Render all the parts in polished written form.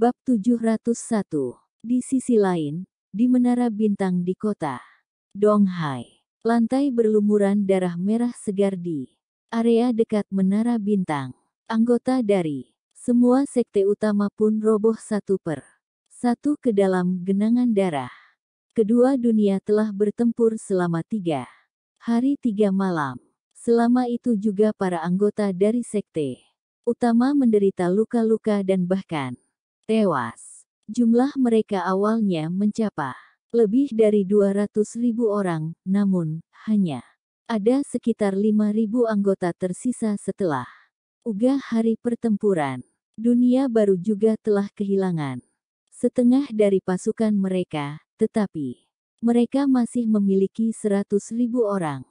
Bab 701. Di sisi lain, di menara bintang di kota Donghai, lantai berlumuran darah merah segar di area dekat menara bintang. Anggota dari semua sekte utama pun roboh satu per satu ke dalam genangan darah. Kedua dunia telah bertempur selama 3 hari 3 malam. Selama itu juga para anggota dari sekte utama menderita luka-luka dan bahkan tewas. Jumlah mereka awalnya mencapai lebih dari 200.000 orang, namun hanya ada sekitar 5.000 anggota tersisa setelah uga hari pertempuran. Dunia baru juga telah kehilangan setengah dari pasukan mereka, tetapi mereka masih memiliki 100.000 orang.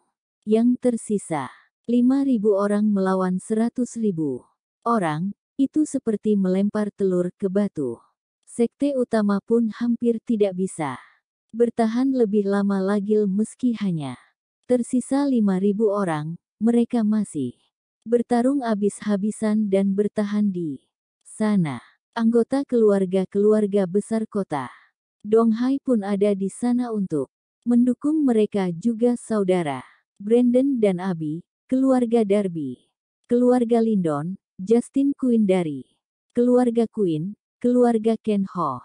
Yang tersisa 5.000 orang melawan 100.000 orang, itu seperti melempar telur ke batu. Sekte utama pun hampir tidak bisa bertahan lebih lama lagi meski hanya tersisa 5.000 orang, mereka masih bertarung habis-habisan dan bertahan di sana. Anggota keluarga-keluarga besar kota Donghai pun ada di sana untuk mendukung mereka, juga saudara Brandon dan Abby, keluarga Darby, keluarga Lyndon, Justin Quinn dari keluarga Quinn, keluarga Ken Ho,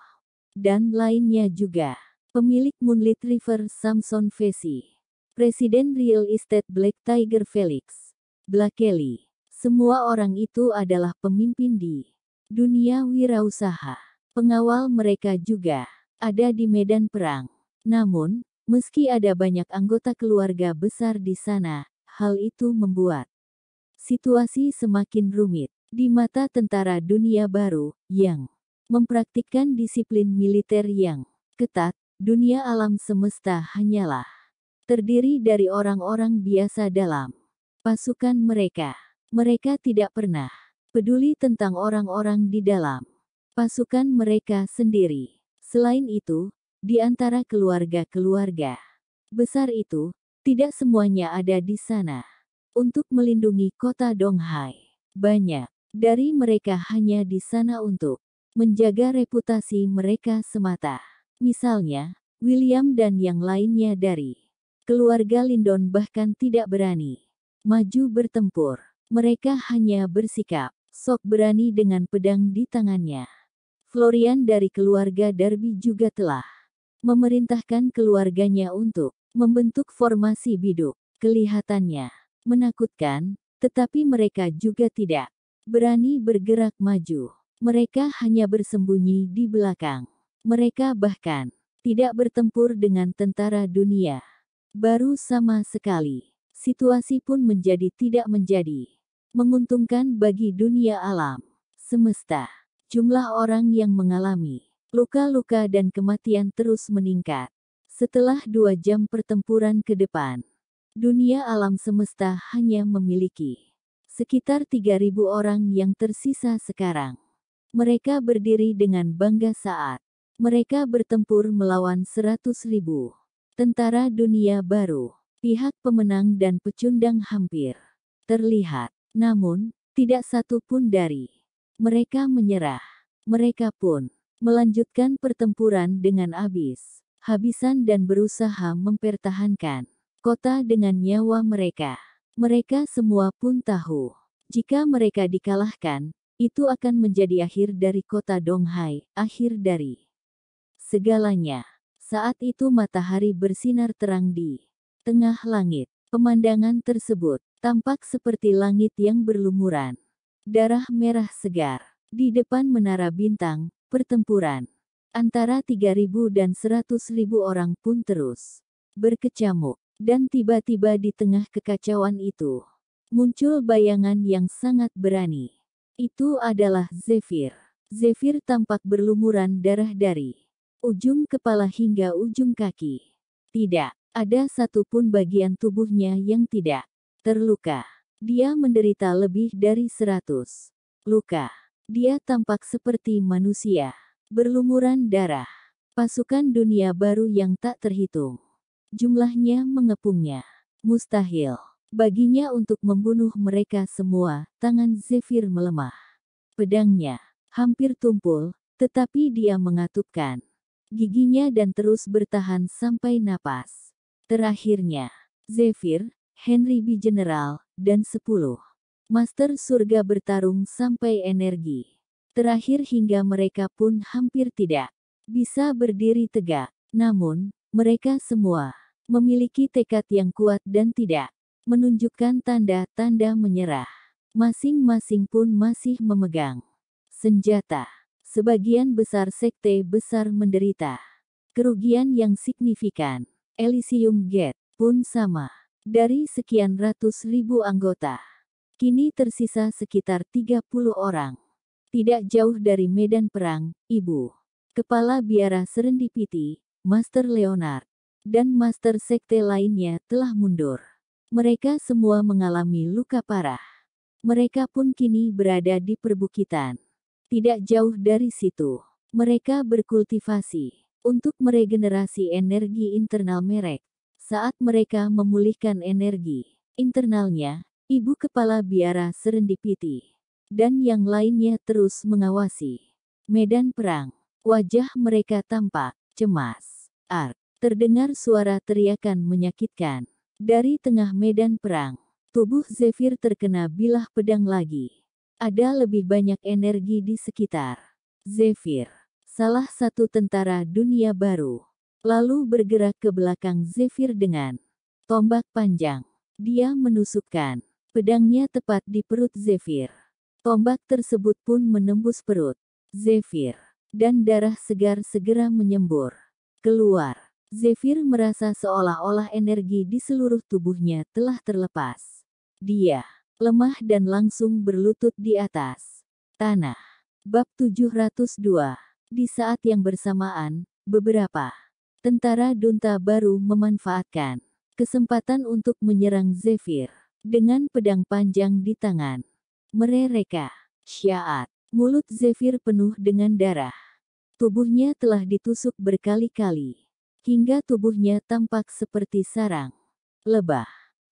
dan lainnya juga. Pemilik Moonlit River Samson Vesey, Presiden Real Estate Black Tiger Felix Blakely. Semua orang itu adalah pemimpin di dunia wirausaha. Pengawal mereka juga ada di medan perang. Namun, meski ada banyak anggota keluarga besar di sana, hal itu membuat situasi semakin rumit di mata tentara dunia baru yang mempraktikkan disiplin militer yang ketat. Dunia alam semesta hanyalah terdiri dari orang-orang biasa dalam pasukan mereka. Mereka tidak pernah peduli tentang orang-orang di dalam pasukan mereka sendiri. Selain itu, di antara keluarga-keluarga besar itu, tidak semuanya ada di sana untuk melindungi kota Donghai. Banyak dari mereka hanya di sana untuk menjaga reputasi mereka semata. Misalnya, William dan yang lainnya dari keluarga Lyndon bahkan tidak berani maju bertempur. Mereka hanya bersikap sok berani dengan pedang di tangannya. Florian dari keluarga Darby juga telah memerintahkan keluarganya untuk membentuk formasi biduk. Kelihatannya menakutkan, tetapi mereka juga tidak berani bergerak maju. Mereka hanya bersembunyi di belakang. Mereka bahkan tidak bertempur dengan tentara dunia baru sama sekali. Situasi pun menjadi tidak menjadi menguntungkan bagi dunia alam semesta. Jumlah orang yang mengalami luka-luka dan kematian terus meningkat. Setelah 2 jam pertempuran ke depan, dunia alam semesta hanya memiliki sekitar 3.000 orang yang tersisa sekarang. Mereka berdiri dengan bangga saat mereka bertempur melawan 100.000 tentara dunia baru. Pihak pemenang dan pecundang hampir terlihat. Namun, tidak satu pun dari mereka menyerah. Mereka pun melanjutkan pertempuran dengan habis-habisan dan berusaha mempertahankan kota dengan nyawa mereka. Mereka semua pun tahu, jika mereka dikalahkan, itu akan menjadi akhir dari kota Donghai, akhir dari segalanya. Saat itu matahari bersinar terang di tengah langit. Pemandangan tersebut tampak seperti langit yang berlumuran darah merah segar. Di depan menara bintang, pertempuran antara 3.000 dan 100.000 orang pun terus berkecamuk. Dan tiba-tiba di tengah kekacauan itu, muncul bayangan yang sangat berani. Itu adalah Zephyr. Zephyr tampak berlumuran darah dari ujung kepala hingga ujung kaki. Tidak ada satupun bagian tubuhnya yang tidak terluka. Dia menderita lebih dari 100 luka. Dia tampak seperti manusia, berlumuran darah. Pasukan dunia baru yang tak terhitung jumlahnya mengepungnya. Mustahil baginya untuk membunuh mereka semua. Tangan Zephyr melemah. Pedangnya hampir tumpul, Tetapi dia mengatupkan giginya dan terus bertahan sampai napas. Terakhirnya, Zephyr, Henry B. General, dan 10 Master Surga bertarung sampai energi terakhir hingga mereka pun hampir tidak bisa berdiri tegak. Namun, mereka semua memiliki tekad yang kuat dan tidak menunjukkan tanda-tanda menyerah. Masing-masing pun masih memegang senjata. Sebagian besar sekte besar menderita kerugian yang signifikan. Elysium Gate pun sama. Dari sekian ratus ribu anggota, kini tersisa sekitar 30 orang. Tidak jauh dari medan perang, Ibu Kepala Biara Serendipity, Master Leonard, dan Master Sekte lainnya telah mundur. Mereka semua mengalami luka parah. Mereka pun kini berada di perbukitan. Tidak jauh dari situ, mereka berkultivasi untuk meregenerasi energi internal merek. Saat mereka memulihkan energi internalnya, Ibu Kepala Biara Serendipity dan yang lainnya terus mengawasi medan perang. Wajah mereka tampak cemas. Terdengar suara teriakan menyakitkan. Dari tengah medan perang, tubuh Zephyr terkena bilah pedang lagi. Ada lebih banyak energi di sekitar Zephyr. Salah satu tentara dunia baru lalu bergerak ke belakang Zephyr dengan tombak panjang. Dia menusukkan pedangnya tepat di perut Zephyr. Tombak tersebut pun menembus perut Zephyr, dan darah segar segera menyembur keluar. Zephyr merasa seolah-olah energi di seluruh tubuhnya telah terlepas. Dia lemah dan langsung berlutut di atas tanah. Bab 702. Di saat yang bersamaan, beberapa tentara Dunta baru memanfaatkan kesempatan untuk menyerang Zephyr dengan pedang panjang di tangan. Mereka syaat. Mulut Zephyr penuh dengan darah. Tubuhnya telah ditusuk berkali-kali hingga tubuhnya tampak seperti sarang lebah.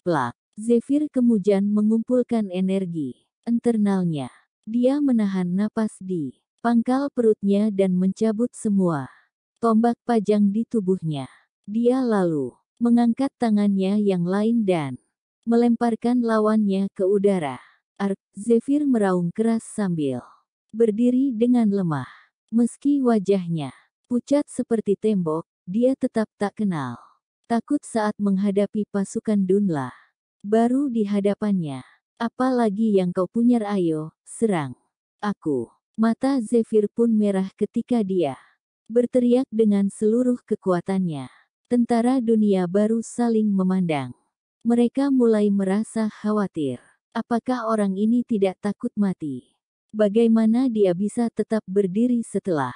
Plak. Zephyr kemudian mengumpulkan energi internalnya. Dia menahan napas di pangkal perutnya dan mencabut semua tombak panjang di tubuhnya. Dia lalu mengangkat tangannya yang lain dan melemparkan lawannya ke udara. Zephyr meraung keras sambil berdiri dengan lemah. Meski wajahnya pucat seperti tembok, dia tetap tak kenal takut saat menghadapi pasukan Dunla baru di hadapannya. Apalagi yang kau punya, ayo, serang aku. Mata Zephyr pun merah ketika dia berteriak dengan seluruh kekuatannya. Tentara dunia baru saling memandang. Mereka mulai merasa khawatir. Apakah orang ini tidak takut mati? Bagaimana dia bisa tetap berdiri setelah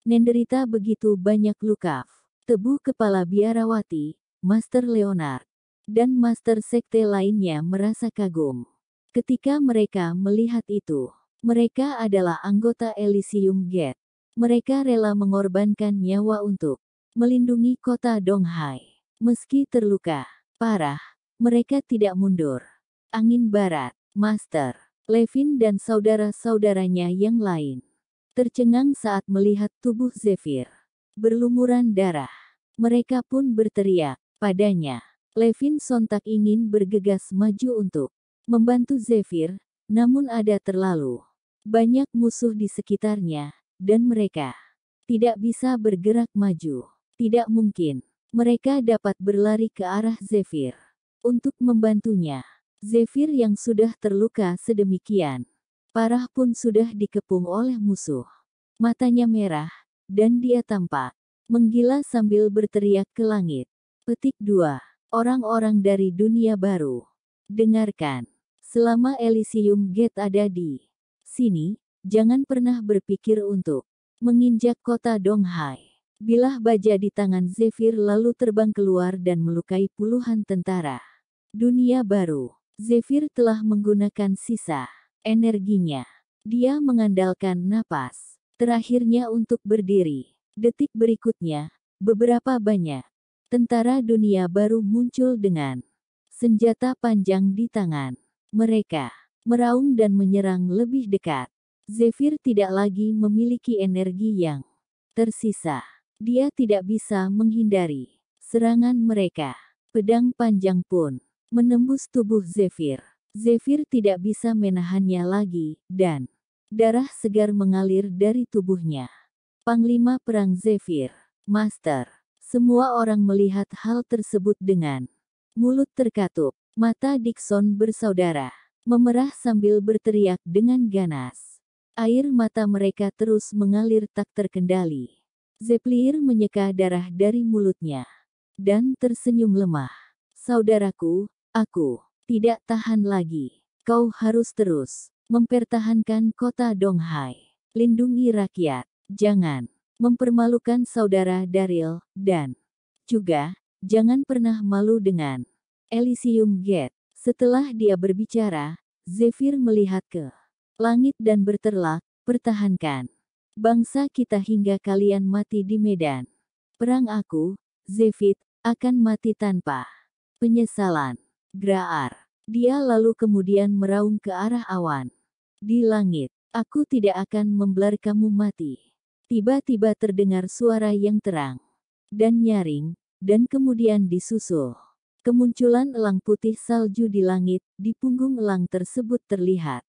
menderita begitu banyak luka? Tebu Kepala Biarawati, Master Leonard, dan Master Sekte lainnya merasa kagum. Ketika mereka melihat itu, mereka adalah anggota Elysium Gate. Mereka rela mengorbankan nyawa untuk melindungi kota Donghai. Meski terluka parah, mereka tidak mundur. Angin Barat, Master Levin dan saudara-saudaranya yang lain tercengang saat melihat tubuh Zephyr berlumuran darah. Mereka pun berteriak padanya. Levin sontak ingin bergegas maju untuk membantu Zephyr, namun ada terlalu banyak musuh di sekitarnya, dan mereka tidak bisa bergerak maju. Tidak mungkin mereka dapat berlari ke arah Zephyr untuk membantunya. Zephyr yang sudah terluka sedemikian parah pun sudah dikepung oleh musuh. Matanya merah, dan dia tampak menggila sambil berteriak ke langit. Petik 2. Orang-orang dari dunia baru. Dengarkan. Selama Elysium Gate ada di sini, jangan pernah berpikir untuk menginjak kota Donghai. Bilah baja di tangan Zephyr lalu terbang keluar dan melukai puluhan tentara dunia baru. Zephyr telah menggunakan sisa energinya. Dia mengandalkan napas terakhirnya untuk berdiri. Detik berikutnya, beberapa banyak tentara dunia baru muncul dengan senjata panjang di tangan. Mereka meraung dan menyerang lebih dekat. Zephyr tidak lagi memiliki energi yang tersisa. Dia tidak bisa menghindari serangan mereka. Pedang panjang pun menembus tubuh Zephyr. Zephyr tidak bisa menahannya lagi, dan darah segar mengalir dari tubuhnya. Panglima Perang Zephyr, Master. Semua orang melihat hal tersebut dengan mulut terkatup. Mata Dixon bersaudara memerah sambil berteriak dengan ganas. Air mata mereka terus mengalir tak terkendali. Zephyr menyeka darah dari mulutnya dan tersenyum lemah. Saudaraku, aku tidak tahan lagi. Kau harus terus mempertahankan kota Donghai. Lindungi rakyat. Jangan mempermalukan saudara Daryl, dan juga jangan pernah malu dengan Elysium Gate. Setelah dia berbicara, Zephyr melihat ke langit dan berterlak, pertahankan bangsa kita hingga kalian mati di medan perang. Aku, Zephyr, akan mati tanpa penyesalan. Graar. Dia lalu kemudian meraung ke arah awan di langit. Aku tidak akan membiarkan kamu mati. Tiba-tiba terdengar suara yang terang dan nyaring, dan kemudian disusul kemunculan elang putih salju di langit. Di punggung elang tersebut terlihat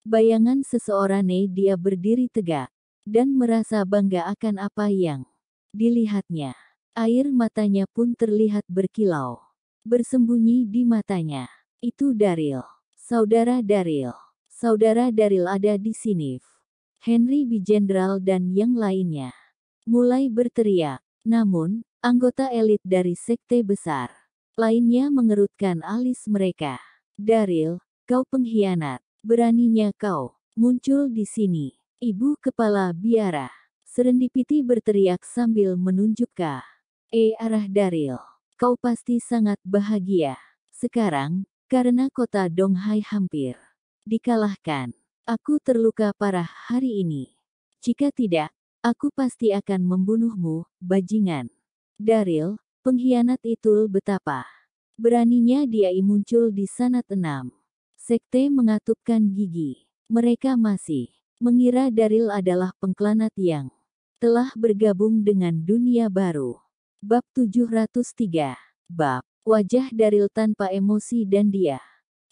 bayangan seseorang. Dia berdiri tegak dan merasa bangga akan apa yang dilihatnya. Air matanya pun terlihat berkilau, bersembunyi di matanya. Itu Daryl. Saudara Daryl. Saudara Daryl ada di sini. Henry B. Jenderal dan yang lainnya mulai berteriak. Namun, anggota elit dari sekte besar lainnya mengerutkan alis mereka. Daryl, kau pengkhianat. Beraninya kau muncul di sini. Ibu kepala biara. Serendipity berteriak sambil menunjuk ke arah Daryl. Kau pasti sangat bahagia sekarang, karena kota Donghai hampir dikalahkan. Aku terluka parah hari ini. Jika tidak, aku pasti akan membunuhmu, bajingan. Daryl, pengkhianat itu. Betapa beraninya dia muncul di Sanat 6. Sekte mengatupkan gigi. Mereka masih mengira Daryl adalah pengkhianat yang telah bergabung dengan dunia baru. Bab 703. Bab. Wajah Daryl tanpa emosi dan dia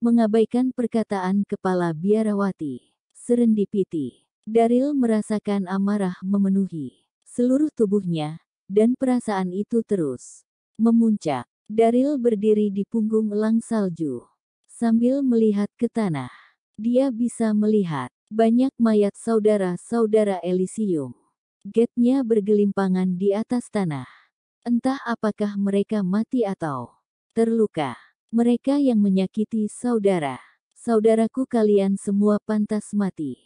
mengabaikan perkataan kepala biarawati. Serendipity. Daryl merasakan amarah memenuhi seluruh tubuhnya, dan perasaan itu terus memuncak. Daryl berdiri di punggung elang salju sambil melihat ke tanah. Dia bisa melihat banyak mayat saudara-saudara Elysium. Gate-nya bergelimpangan di atas tanah. Entah apakah mereka mati atau terluka. Mereka yang menyakiti saudara. Saudaraku, kalian semua pantas mati,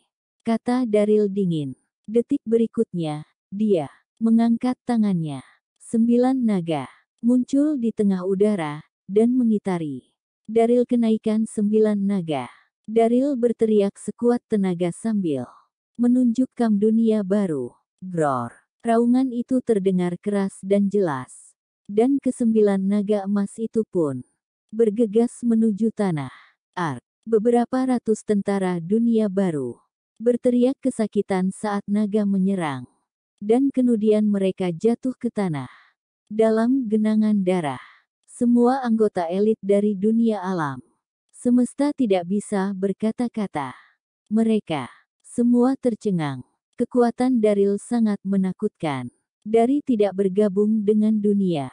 kata Daryl dingin. Detik berikutnya, dia mengangkat tangannya. 9 naga muncul di tengah udara dan mengitari Daryl. Kenaikan 9 naga. Daryl berteriak sekuat tenaga sambil menunjuk kam dunia baru. Gror. Raungan itu terdengar keras dan jelas. Dan ke-9 naga emas itu pun bergegas menuju tanah. Ark. Beberapa ratus tentara dunia baru berteriak kesakitan saat naga menyerang. Dan kemudian mereka jatuh ke tanah dalam genangan darah. Semua anggota elit dari dunia alam semesta tidak bisa berkata-kata. Mereka semua tercengang. Kekuatan Daryl sangat menakutkan. Dari tidak bergabung dengan dunia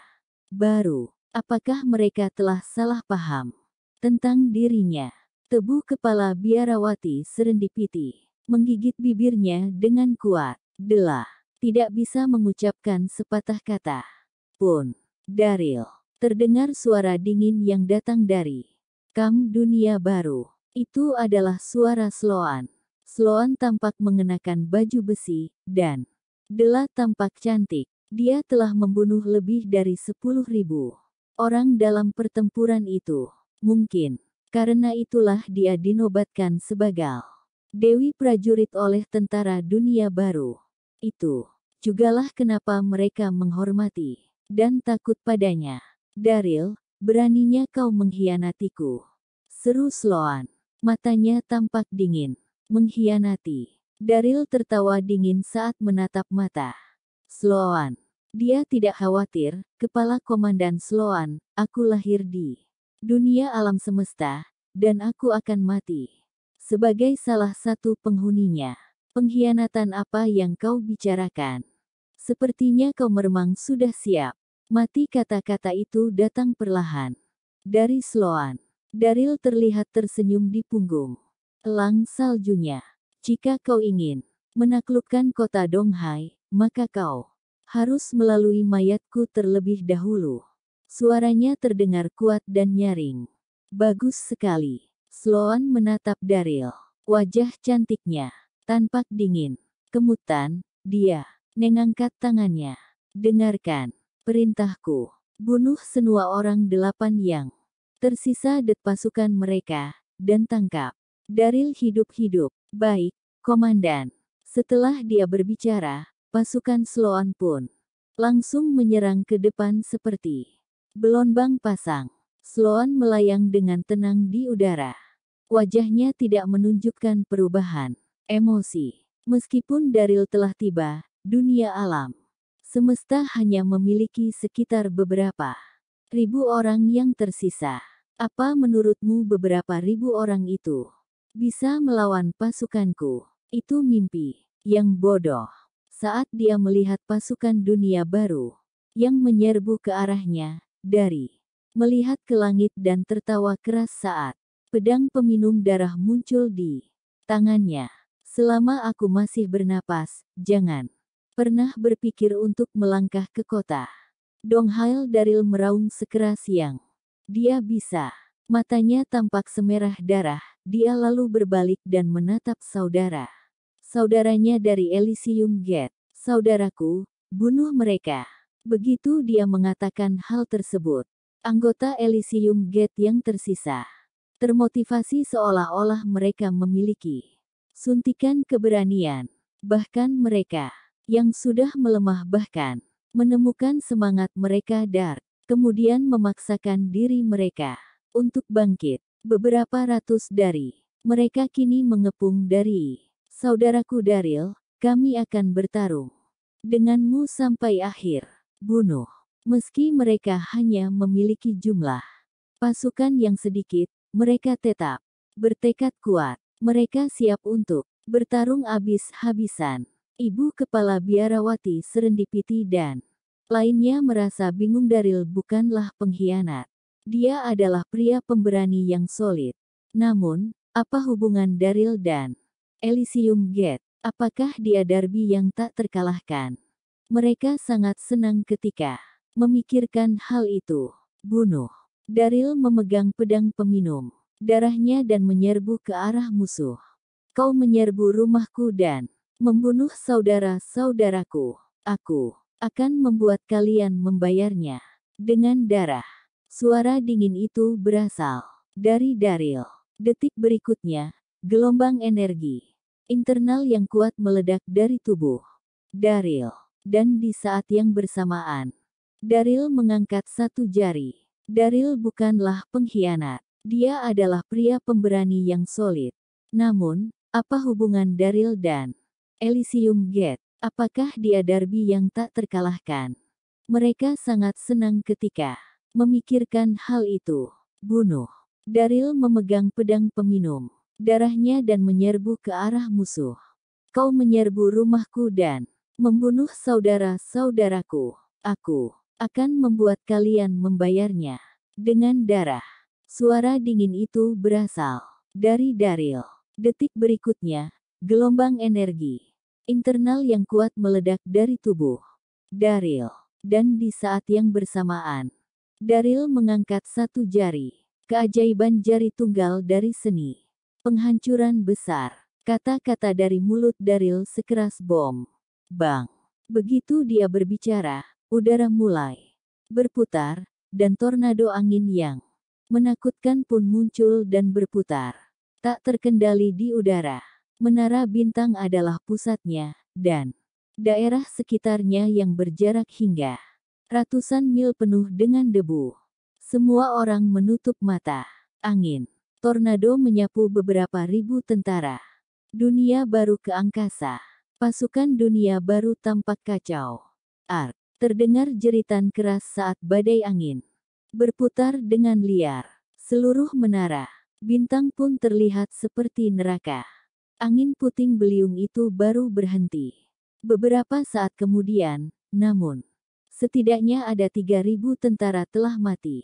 baru. Apakah mereka telah salah paham tentang dirinya? Tebu kepala biarawati Serendipity menggigit bibirnya dengan kuat. Delah. Tidak bisa mengucapkan sepatah kata pun. Daryl. Terdengar suara dingin yang datang dari kam dunia baru. Itu adalah suara Sloan. Sloan tampak mengenakan baju besi, dan Delah tampak cantik. Dia telah membunuh lebih dari 10.000 orang dalam pertempuran itu. Mungkin karena itulah dia dinobatkan sebagai Dewi Prajurit oleh tentara dunia baru. Itu jugalah kenapa mereka menghormati dan takut padanya. Daryl, beraninya kau mengkhianatiku, seru Sloan. Matanya tampak dingin. Mengkhianati. Daryl tertawa dingin saat menatap mata Sloan. Dia tidak khawatir, Kepala Komandan Sloan, aku lahir di dunia alam semesta, dan aku akan mati sebagai salah satu penghuninya. Pengkhianatan apa yang kau bicarakan? Sepertinya kau meremang sudah siap. Mati, kata-kata itu datang perlahan dari Sloan. Daryl terlihat tersenyum di punggung elang saljunya. Jika kau ingin menaklukkan kota Donghai, maka kau harus melalui mayatku terlebih dahulu. Suaranya terdengar kuat dan nyaring. Bagus sekali. Sloan menatap Daryl. Wajah cantiknya tampak dingin. Kemutan, dia mengangkat tangannya. Dengarkan perintahku. Bunuh semua orang 8 yang tersisa dari pasukan mereka, dan tangkap Daryl hidup-hidup. Baik, Komandan. Setelah dia berbicara, pasukan Sloan pun langsung menyerang ke depan seperti gelombang pasang. Sloan melayang dengan tenang di udara. Wajahnya tidak menunjukkan perubahan emosi. Meskipun Daryl telah tiba, dunia alam semesta hanya memiliki sekitar beberapa ribu orang yang tersisa. Apa menurutmu beberapa ribu orang itu bisa melawan pasukanku? Itu mimpi yang bodoh. Saat dia melihat pasukan dunia baru yang menyerbu ke arahnya, dari melihat ke langit dan tertawa keras saat pedang peminum darah muncul di tangannya. Selama aku masih bernapas, jangan pernah berpikir untuk melangkah ke kota Donghai. Daryl meraung sekeras yang dia bisa. Matanya tampak semerah darah. Dia lalu berbalik dan menatap saudaranya dari Elysium Gate. Saudaraku, bunuh mereka. Begitu dia mengatakan hal tersebut, anggota Elysium Gate yang tersisa termotivasi seolah-olah mereka memiliki suntikan keberanian. Bahkan mereka yang sudah melemah bahkan menemukan semangat mereka kemudian memaksakan diri mereka untuk bangkit. Beberapa ratus dari mereka kini mengepung dari saudaraku Daryl, kami akan bertarung denganmu sampai akhir. Bunuh. Meski mereka hanya memiliki jumlah pasukan yang sedikit, mereka tetap bertekad kuat. Mereka siap untuk bertarung habis-habisan. Ibu Kepala Biarawati Serendipity dan lainnya merasa bingung. Daryl bukanlah pengkhianat. Dia adalah pria pemberani yang solid. Namun, apa hubungan Daryl dan Elysium Gate? Apakah dia Darby yang tak terkalahkan? Mereka sangat senang ketika memikirkan hal itu. Bunuh. Daryl memegang pedang peminum darahnya dan menyerbu ke arah musuh. Kau menyerbu rumahku dan membunuh saudara-saudaraku. Aku akan membuat kalian membayarnya dengan darah. Suara dingin itu berasal dari Daryl. Detik berikutnya, gelombang energi internal yang kuat meledak dari tubuh Daryl. Dan di saat yang bersamaan, Daryl mengangkat satu jari. Daryl bukanlah pengkhianat. Dia adalah pria pemberani yang solid. Namun, apa hubungan Daryl dan Elysium Gate? Apakah dia Darby yang tak terkalahkan? Mereka sangat senang ketika memikirkan hal itu. Bunuh. Daryl memegang pedang peminum darahnya dan menyerbu ke arah musuh. Kau menyerbu rumahku dan membunuh saudara-saudaraku. Aku akan membuat kalian membayarnya dengan darah. Suara dingin itu berasal dari Daryl. Detik berikutnya, gelombang energi internal yang kuat meledak dari tubuh Daryl. Dan di saat yang bersamaan, Daryl mengangkat satu jari. Keajaiban jari tunggal dari seni. Penghancuran besar. Kata-kata dari mulut Daryl sekeras bom. Bang. Begitu dia berbicara, udara mulai berputar, dan tornado angin yang menakutkan pun muncul dan berputar tak terkendali di udara. Menara bintang adalah pusatnya, dan daerah sekitarnya yang berjarak hingga ratusan mil penuh dengan debu. Semua orang menutup mata. Angin tornado menyapu beberapa ribu tentara Dunia baru ke angkasa. Pasukan dunia baru tampak kacau. Ark. Terdengar jeritan keras saat badai angin berputar dengan liar. Seluruh menara bintang pun terlihat seperti neraka. Angin puting beliung itu baru berhenti beberapa saat kemudian, namun setidaknya ada 3.000 tentara telah mati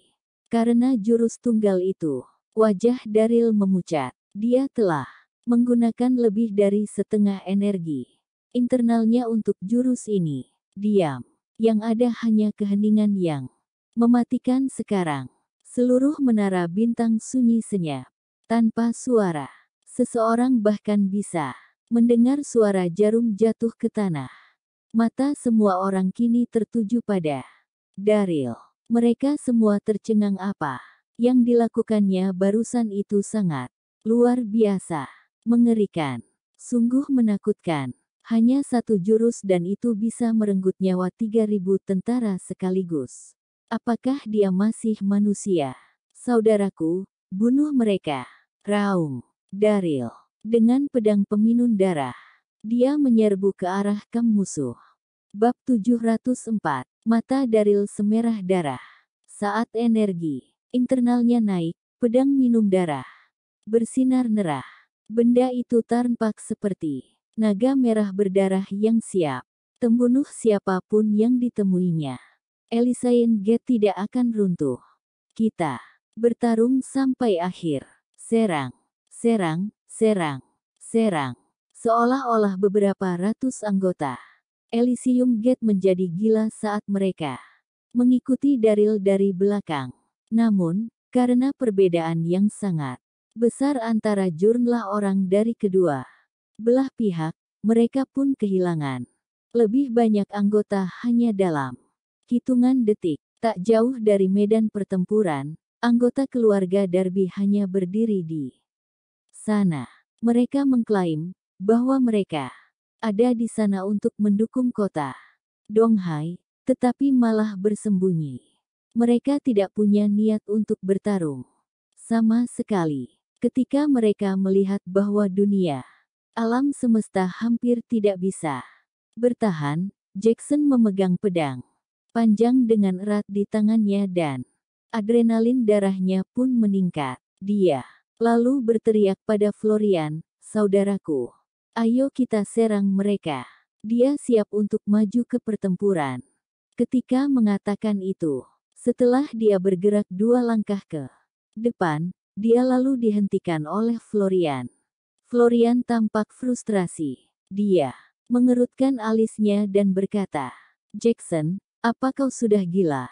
karena jurus tunggal itu. Wajah Daryl memucat. Dia telah menggunakan lebih dari setengah energi internalnya untuk jurus ini. Diam. Yang ada hanya keheningan yang mematikan sekarang. Seluruh menara bintang sunyi senyap. Tanpa suara. Seseorang bahkan bisa mendengar suara jarum jatuh ke tanah. Mata semua orang kini tertuju pada Daryl. Mereka semua tercengang apa yang dilakukannya barusan itu sangat luar biasa. Mengerikan. Sungguh menakutkan. Hanya satu jurus dan itu bisa merenggut nyawa 3.000 tentara sekaligus. Apakah dia masih manusia? Saudaraku, bunuh mereka. Raung Daryl. Dengan pedang peminum darah. Dia menyerbu ke arah kamp musuh. Bab 704. Mata Daryl semerah darah. Saat energi internalnya naik, pedang minum darah bersinar merah. Benda itu tampak seperti naga merah berdarah yang siap membunuh siapapun yang ditemuinya. Elysian Gate tidak akan runtuh. Kita bertarung sampai akhir. Serang, serang, serang, serang. Seolah-olah beberapa ratus anggota Elysium Gate menjadi gila saat mereka mengikuti Daryl dari belakang. Namun, karena perbedaan yang sangat besar antara jumlah orang dari kedua belah pihak, mereka pun kehilangan lebih banyak anggota hanya dalam hitungan detik. Tak jauh dari medan pertempuran, anggota keluarga Darby hanya berdiri di sana. Mereka mengklaim bahwa mereka ada di sana untuk mendukung kota Donghai, tetapi malah bersembunyi. Mereka tidak punya niat untuk bertarung sama sekali. Ketika mereka melihat bahwa dunia alam semesta hampir tidak bisa bertahan, Jackson memegang pedang panjang dengan erat di tangannya dan adrenalin darahnya pun meningkat. Dia lalu berteriak pada Florian, "Saudaraku, ayo kita serang mereka." Dia siap untuk maju ke pertempuran. Ketika mengatakan itu, setelah dia bergerak 2 langkah ke depan, dia lalu dihentikan oleh Florian. Florian tampak frustrasi. Dia mengerutkan alisnya dan berkata, "Jackson, apa kau sudah gila?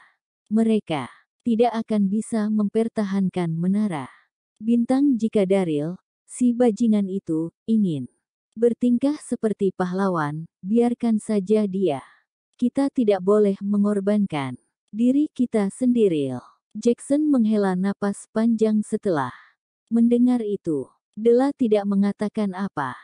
Mereka tidak akan bisa mempertahankan menara bintang jika Daryl, si bajingan itu, ingin bertingkah seperti pahlawan, biarkan saja dia. Kita tidak boleh mengorbankan diri kita sendiri." Jackson menghela napas panjang setelah mendengar itu. Della tidak mengatakan apa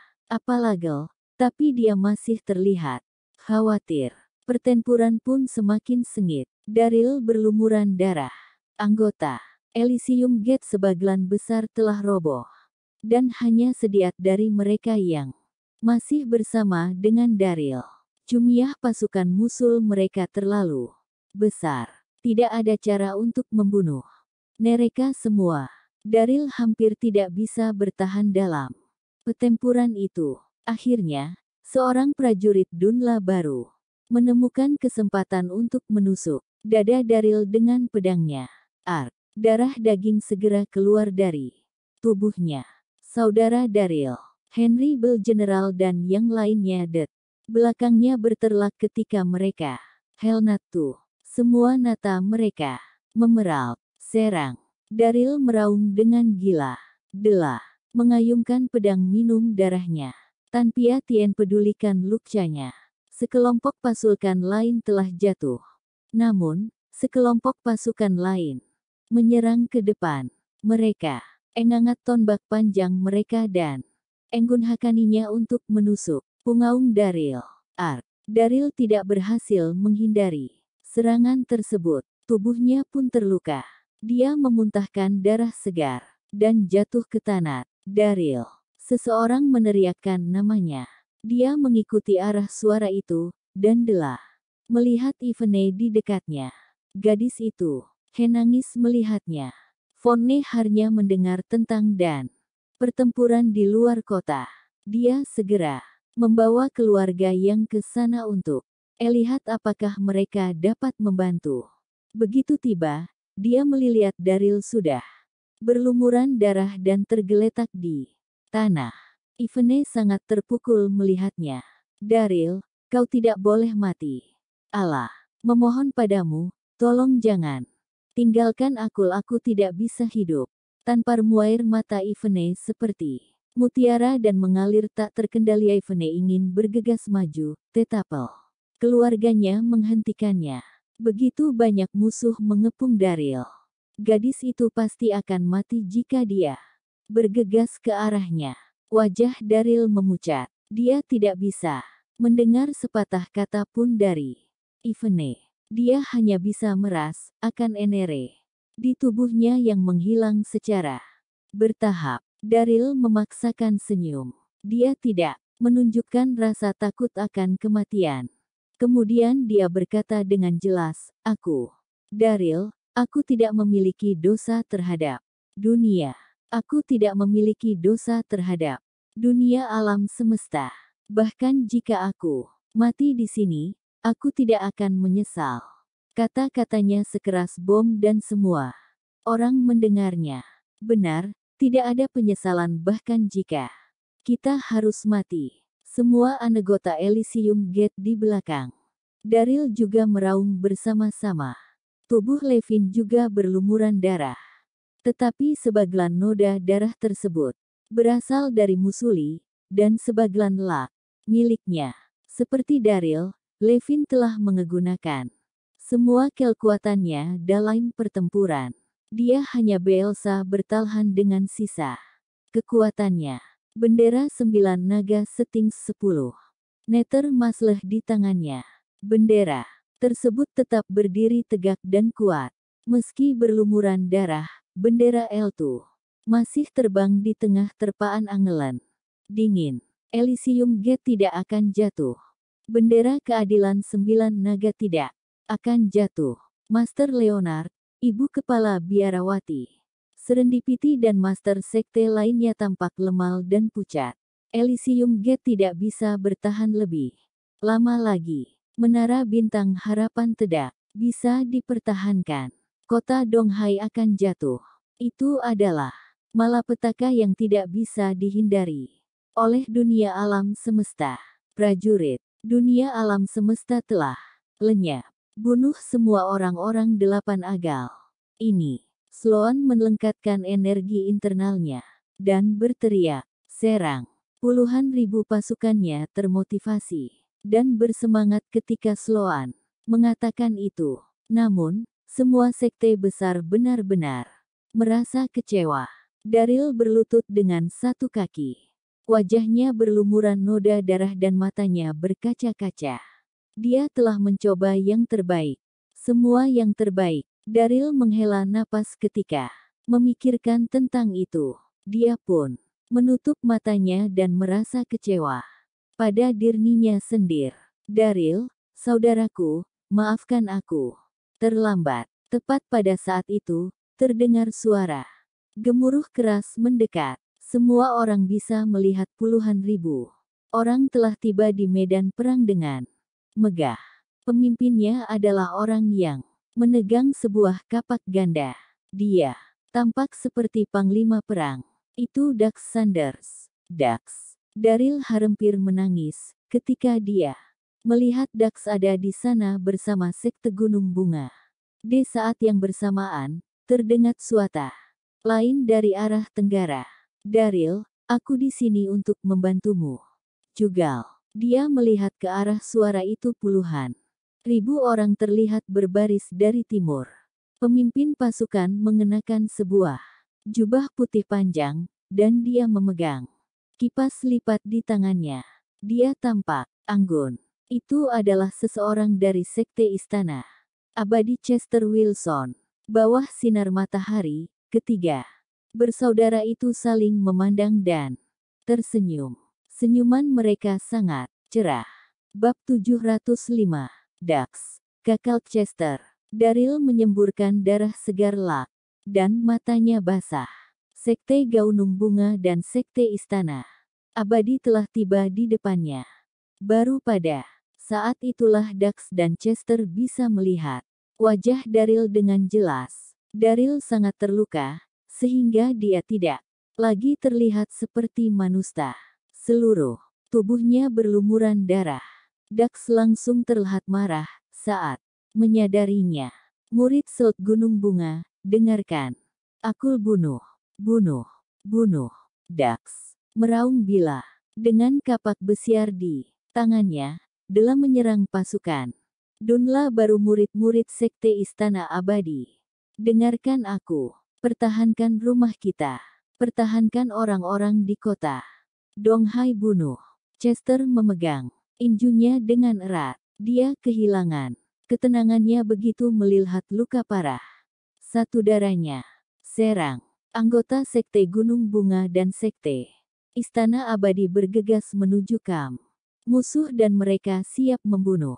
lagi, tapi dia masih terlihat khawatir. Pertempuran pun semakin sengit. Daryl berlumuran darah. Anggota Elysium Gate sebagian besar telah roboh. Dan hanya sediat dari mereka yang masih bersama dengan Daryl. Jumlah pasukan musuh mereka terlalu besar. Tidak ada cara untuk membunuh mereka semua. Daryl hampir tidak bisa bertahan dalam pertempuran itu. Akhirnya, seorang prajurit Dunla baru menemukan kesempatan untuk menusuk dada Daryl dengan pedangnya. Ark. Darah daging segera keluar dari tubuhnya. Saudara Daryl, Henry Bell General dan yang lainnya belakangnya berterlak ketika mereka Helnatu. Semua nata mereka memeralt. Serang. Daryl meraung dengan gila. Della mengayunkan pedang minum darahnya. Tanpa Tien pedulikan lukanya. Sekelompok pasukan lain telah jatuh. Namun, sekelompok pasukan lain menyerang ke depan. Mereka engangat tombak panjang mereka dan enggunhakaninya untuk menusuk pungaung Daryl. Ark. Daryl tidak berhasil menghindari serangan tersebut. Tubuhnya pun terluka. Dia memuntahkan darah segar dan jatuh ke tanah. Daryl Seseorang meneriakkan namanya. Dia mengikuti arah suara itu, dan Dela melihat Ivene di dekatnya. Gadis itu, He nangis melihatnya. Fonne hanya mendengar tentang dan pertempuran di luar kota. Dia segera membawa keluarga yang ke sana untuk lihat apakah mereka dapat membantu. Begitu tiba, dia melihat Daryl sudah berlumuran darah dan tergeletak di tanah. Ivene sangat terpukul melihatnya. Daryl, kau tidak boleh mati. Allah, memohon padamu, tolong jangan tinggalkan aku tidak bisa hidup. Tanpa air mata Ivene seperti mutiara dan mengalir tak terkendali. Ivene ingin bergegas maju, tetapi keluarganya menghentikannya. Begitu banyak musuh mengepung Daryl. Gadis itu pasti akan mati jika dia bergegas ke arahnya. Wajah Daryl memucat. Dia tidak bisa mendengar sepatah kata pun dari Ivene. Dia hanya bisa meras akan energi di tubuhnya yang menghilang secara bertahap. Daryl memaksakan senyum. Dia tidak menunjukkan rasa takut akan kematian. Kemudian dia berkata dengan jelas, Daryl, aku tidak memiliki dosa terhadap dunia. Aku tidak memiliki dosa terhadap dunia alam semesta. Bahkan jika aku mati di sini, aku tidak akan menyesal. Kata-katanya sekeras bom dan semua orang mendengarnya. Benar, tidak ada penyesalan bahkan jika kita harus mati. Semua anggota Elysium Gate di belakang Daryl juga meraung bersama-sama. Tubuh Levin juga berlumuran darah. Tetapi sebagian noda darah tersebut berasal dari Musuli, dan sebagian lak miliknya. Seperti Daryl, Levin telah menggunakan semua kekuatannya dalam pertempuran. Dia hanya bisa bertahan dengan sisa kekuatannya. Bendera 9 naga setinggi 10 meter masleh di tangannya. Bendera tersebut tetap berdiri tegak dan kuat. Meski berlumuran darah, bendera L2 masih terbang di tengah terpaan angin dingin. Elysium Gate tidak akan jatuh. Bendera keadilan 9 naga tidak akan jatuh. Master Leonard, ibu kepala biarawati, Serendipity dan Master Sekte lainnya tampak lemah dan pucat. Elysium Gate tidak bisa bertahan lebih lama lagi. Menara bintang harapan tidak bisa dipertahankan. Kota Donghai akan jatuh. Itu adalah malapetaka yang tidak bisa dihindari oleh dunia alam semesta. Prajurit, dunia alam semesta telah lenyap. Bunuh semua orang-orang 8 agal. Ini, Sloan melengkapkan energi internalnya dan berteriak, serang. Puluhan ribu pasukannya termotivasi dan bersemangat ketika Sloan mengatakan itu. Namun, semua sekte besar benar-benar merasa kecewa. Daryl berlutut dengan satu kaki. Wajahnya berlumuran noda darah dan matanya berkaca-kaca. Dia telah mencoba yang terbaik. Semua yang terbaik. Daryl menghela napas ketika memikirkan tentang itu. Dia pun menutup matanya dan merasa kecewa pada dirinya sendiri. Daryl, saudaraku, maafkan aku. Terlambat. Tepat pada saat itu, terdengar suara gemuruh keras mendekat. Semua orang bisa melihat puluhan ribu orang telah tiba di medan perang dengan megah. Pemimpinnya adalah orang yang menegang sebuah kapak ganda. Dia tampak seperti panglima perang. Itu Dax Sanders. Dax. Daryl hampir menangis ketika dia melihat Dax ada di sana bersama Sekte Gunung Bunga. Di saat yang bersamaan, terdengar suara lain dari arah tenggara. Daryl, aku di sini untuk membantumu. Jugal. Dia melihat ke arah suara itu. Puluhan ribu orang terlihat berbaris dari timur. Pemimpin pasukan mengenakan sebuah jubah putih panjang, dan dia memegang kipas lipat di tangannya. Dia tampak anggun. Itu adalah seseorang dari Sekte Istana Abadi Chester Wilson. Bawah sinar matahari, ketiga bersaudara itu saling memandang dan tersenyum. Senyuman mereka sangat cerah. Bab 705. Dax. Kakak Chester. Daryl menyemburkan darah segar Lak, dan matanya basah. Sekte Gaunung Bunga dan Sekte Istana Abadi telah tiba di depannya. Baru pada saat itulah Dax dan Chester bisa melihat wajah Daryl dengan jelas. Daryl sangat terluka, sehingga dia tidak lagi terlihat seperti manusia. Seluruh tubuhnya berlumuran darah. Dax langsung terlihat marah saat menyadarinya. Murid Sult Gunung Bunga, dengarkan. Aku bunuh, bunuh, bunuh. Dax meraung bila dengan kapak besiar di tangannya, Dela menyerang pasukan. Dunla baru murid-murid Sekte Istana Abadi. Dengarkan aku. Pertahankan rumah kita. Pertahankan orang-orang di kota. Donghai bunuh. Chester memegang injunya dengan erat. Dia kehilangan ketenangannya begitu melihat luka parah. Satu darahnya. Serang. Anggota Sekte Gunung Bunga dan Sekte Istana Abadi bergegas menuju kamp musuh dan mereka siap membunuh.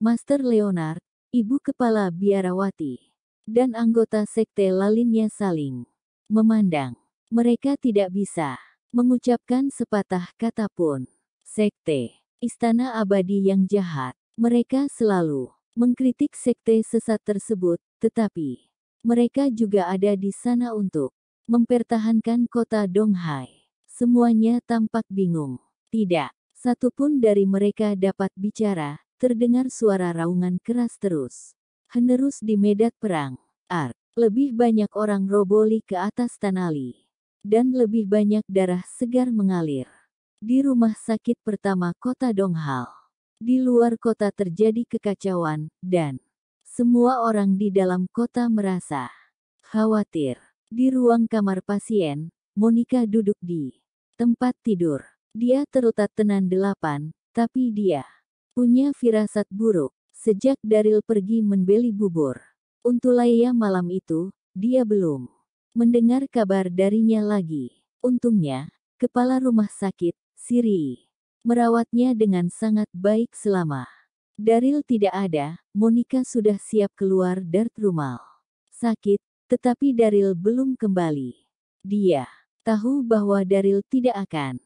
Master Leonard, ibu kepala biarawati, dan anggota sekte lainnya saling memandang. Mereka tidak bisa mengucapkan sepatah kata pun. Sekte Istana Abadi yang jahat. Mereka selalu mengkritik sekte sesat tersebut, tetapi mereka juga ada di sana untuk mempertahankan kota Donghai. Semuanya tampak bingung. Tidak satupun dari mereka dapat bicara, terdengar suara raungan keras terus menerus di medan perang. Lebih banyak orang roboli ke atas tanali. Dan lebih banyak darah segar mengalir. Di rumah sakit pertama kota Donghal. Di luar kota terjadi kekacauan, dan semua orang di dalam kota merasa khawatir. Di ruang kamar pasien, Monica duduk di tempat tidur. Dia terletak tenan 8, tapi dia punya firasat buruk. Sejak Daryl pergi membeli bubur Untulaya malam itu, dia belum mendengar kabar darinya lagi. Untungnya, kepala rumah sakit, Siri, merawatnya dengan sangat baik selama Daryl tidak ada. Monica sudah siap keluar dari rumah sakit, tetapi Daryl belum kembali. Dia tahu bahwa Daryl tidak akan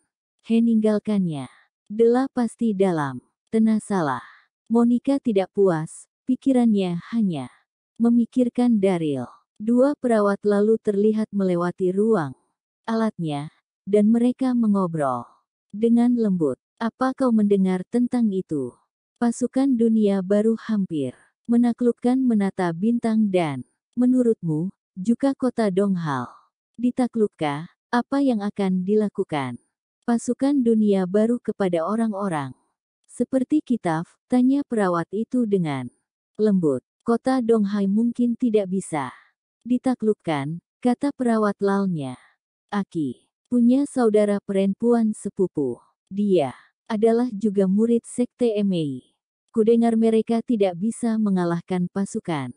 meninggalkannya. Dela pasti dalam tenasalah. Monica tidak puas, pikirannya hanya memikirkan Daryl. Dua perawat lalu terlihat melewati ruang alatnya, dan mereka mengobrol dengan lembut. Apa kau mendengar tentang itu? Pasukan dunia baru hampir menaklukkan menata bintang dan, menurutmu, juga kota Donghal ditaklukkan, apa yang akan dilakukan pasukan dunia baru kepada orang-orang seperti kita? Tanya perawat itu dengan lembut. Kota Donghai mungkin tidak bisa ditaklukkan, kata perawat lainnya. Aki punya saudara perempuan sepupu. Dia adalah juga murid sekte MI. Kudengar mereka tidak bisa mengalahkan pasukan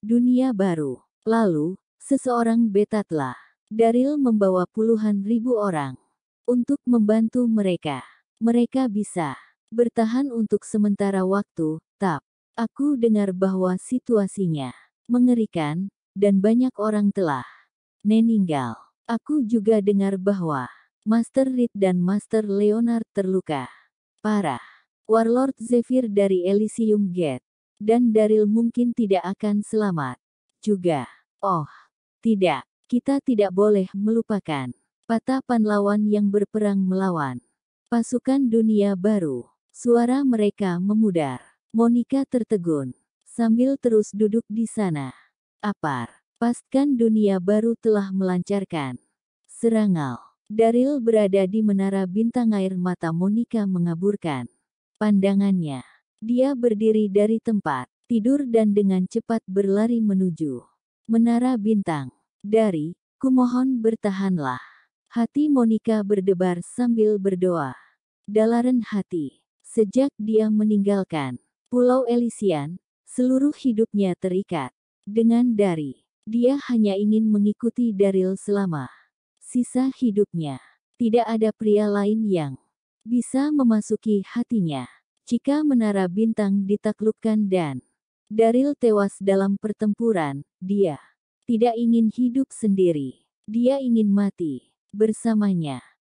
dunia baru. Lalu, seseorang betatlah. Daryl membawa puluhan ribu orang untuk membantu mereka. Mereka bisa bertahan untuk sementara waktu, tapi aku dengar bahwa situasinya mengerikan, dan banyak orang telah meninggal. Aku juga dengar bahwa Master Reed dan Master Leonard terluka parah. Warlord Zephyr dari Elysium Gate dan Daryl mungkin tidak akan selamat juga. Oh, tidak. Kita tidak boleh melupakan patah pahlawan yang berperang melawan pasukan dunia baru. Suara mereka memudar. Monica tertegun sambil terus duduk di sana. Pasukan dunia baru telah melancarkan serangan. Daryl berada di menara bintang. Air mata Monica mengaburkan pandangannya. Dia berdiri dari tempat tidur dan dengan cepat berlari menuju menara bintang. Dari, kumohon bertahanlah. Hati Monica berdebar sambil berdoa. Dalam hati, sejak dia meninggalkan Pulau Elysian, seluruh hidupnya terikat dengan Dari. Dia hanya ingin mengikuti Daryl selama sisa hidupnya. Tidak ada pria lain yang bisa memasuki hatinya. Jika menara bintang ditaklukkan dan Daryl tewas dalam pertempuran, dia tidak ingin hidup sendiri. Dia ingin mati bersamanya.